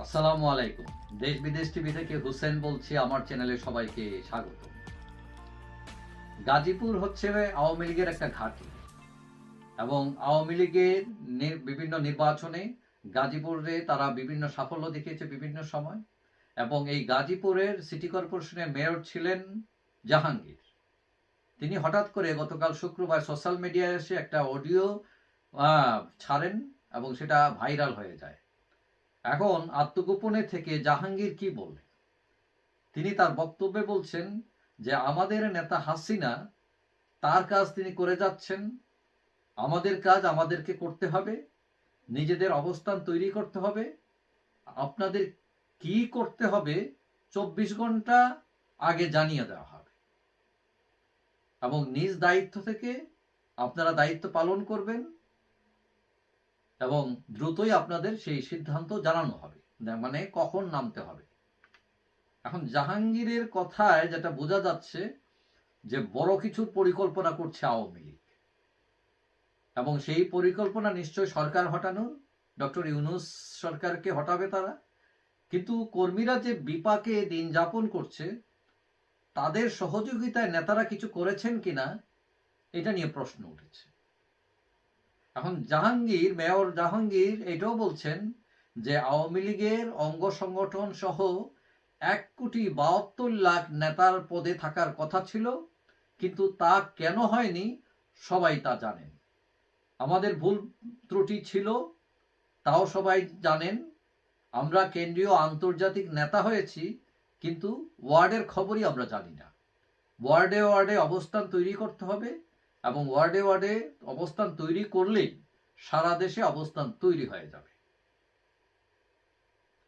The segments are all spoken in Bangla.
আসসালামু আলাইকুম। দেশ বিদেশ টিভি থেকে হুসেন বলছি। আমার চ্যানেলে সবাইকে স্বাগত। গাজীপুর হচ্ছে আওয়ামী লীগের একটা ঘাঁটি এবং আওয়ামী লীগের বিভিন্ন নির্বাচনে গাজীপুরে তারা বিভিন্ন সাফল্য দেখিয়েছে বিভিন্ন সময়। এবং এই গাজীপুরের সিটি কর্পোরেশনের মেয়র ছিলেন জাহাঙ্গীর। তিনি হঠাৎ করে গতকাল শুক্রবার সোশ্যাল মিডিয়ায় এসে একটা অডিও ছাড়েন এবং সেটা ভাইরাল হয়ে যায়। এখন আত্মগোপনে থেকে জাহাঙ্গীর কি বললেন? তিনি তার বক্তব্যে বলছেন যে আমাদের নেতা হাসিনা তার কাজ তিনি করে যাচ্ছেন, আমাদের কাজ আমাদেরকে করতে হবে, নিজেদের অবস্থান তৈরি করতে হবে, আপনাদের কি করতে হবে 24 ঘন্টা আগে জানিয়ে দেওয়া হবে এবং নিজ দায়িত্ব থেকে আপনারা দায়িত্ব পালন করবেন এবং দ্রুতই আপনাদের সেই সিদ্ধান্ত জানানো হবে, মানে কখন নামতে হবে। এখন জাহাঙ্গীরের কথায় যেটা বোঝা যাচ্ছে যে বড় কিছুর পরিকল্পনা করছে আওয়ামী লীগ এবং সেই পরিকল্পনা নিশ্চয় সরকার হটানোর, ডক্টর ইউনূস সরকারকে হটাবে তারা। কিন্তু কর্মীরা যে বিপাকে দিন যাপন করছে তাদের সহযোগিতায় নেতারা কিছু করেছেন কিনা এটা নিয়ে প্রশ্ন উঠেছে। এখন মেয়র জাহাঙ্গীর এটাও বলছেন যে আওয়ামী লীগের অঙ্গ সংগঠন সহ 1,72,00,000 নেতার পদে থাকার কথা ছিল, কিন্তু তা কেন হয়নি সবাই তা জানেন। আমাদের ভুল ত্রুটি ছিল, তাও সবাই জানেন। আমরা কেন্দ্রীয় আন্তর্জাতিক নেতা হয়েছি, কিন্তু ওয়ার্ডের খবরই আমরা জানি না। ওয়ার্ডে ওয়ার্ডে অবস্থান তৈরি করতে হবে এবং ওয়ার্ডে ওয়ার্ডে অবস্থান তৈরি করলেই সারা দেশে অবস্থান তৈরি হয়ে যাবে।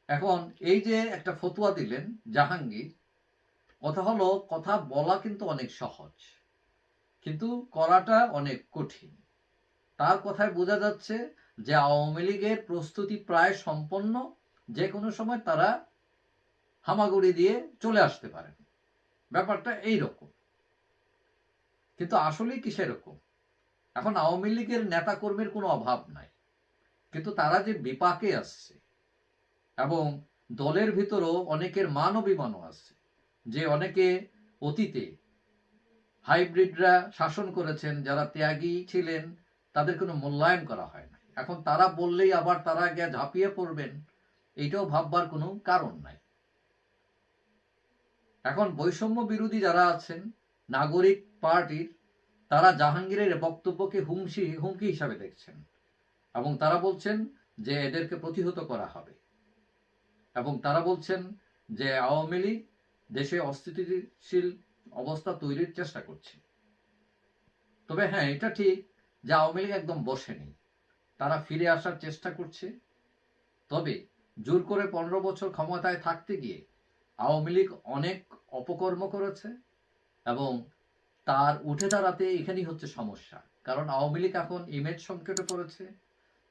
এখন এই যে একটা ফতোয়া দিলেন জাহাঙ্গীর, কথা বলা কিন্তু অনেক সহজ, কিন্তু করাটা অনেক কঠিন। তার কথায় বোঝা যাচ্ছে যে আওয়ামী লীগের প্রস্তুতি প্রায় সম্পন্ন, যে কোনো সময় তারা হামাগুড়ি দিয়ে চলে আসতে পারেন। ব্যাপারটা এই রকম, কিন্তু আসলেই কি সেরকম? এখন আওয়ামী লীগের নেতা কর্মীর কোনো অভাব নাই, কিন্তু তারা যে বিপাকে আসছে এবং দলের ভিতরও অনেকের মান অভিমানও আছে, যে অনেকে অতীতে হাইব্রিডরা শাসন করেছেন, যারা ত্যাগী ছিলেন তাদের কোনো মূল্যায়ন করা হয় না। এখন তারা বললেই আবার তারা গিয়ে ঝাঁপিয়ে পড়বেন, এইটাও ভাববার কোনো কারণ নাই। এখন বৈষম্য বিরোধী যারা আছেন নাগরিক পার্টির, তারা জাহাঙ্গীরের বক্তব্যকে হুমকি হিসাবে দেখছেন এবং তারা বলছেন যে এদেরকে প্রতিহত করা হবে এবং তারা বলছেন যে আওয়ামী লীগ দেশে অস্থিতিশীল অবস্থা তৈরির চেষ্টা করছে। তবে হ্যাঁ, এটা ঠিক যে আওয়ামী লীগ একদম বসেনি, তারা ফিরে আসার চেষ্টা করছে। তবে জোর করে 15 বছর ক্ষমতায় থাকতে গিয়ে আওয়ামী লীগ অনেক অপকর্ম করেছে এবং তার উঠে দাঁড়াতে এখানেই হচ্ছে সমস্যা। কারণ আওয়ামী লীগ এখন ইমেজ সংকটে পড়েছে।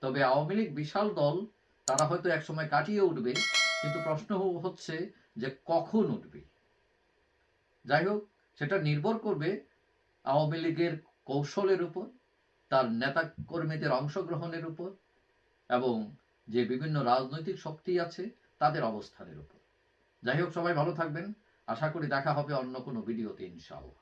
তবে আওয়ামী লীগ বিশাল দল, তারা হয়তো একসময় কাটিয়ে উঠবে, কিন্তু প্রশ্ন হচ্ছে যে কখন উঠবে। যাই হোক, সেটা নির্ভর করবে আওয়ামী লীগের কৌশলের উপর, তার নেতা কর্মীদের অংশগ্রহণের উপর এবং যে বিভিন্ন রাজনৈতিক শক্তি আছে তাদের অবস্থানের উপর। যাই হোক, সবাই ভালো থাকবেন। আশা করি দেখা হবে অন্য কোনো ভিডিওতে ইনশাআল্লাহ।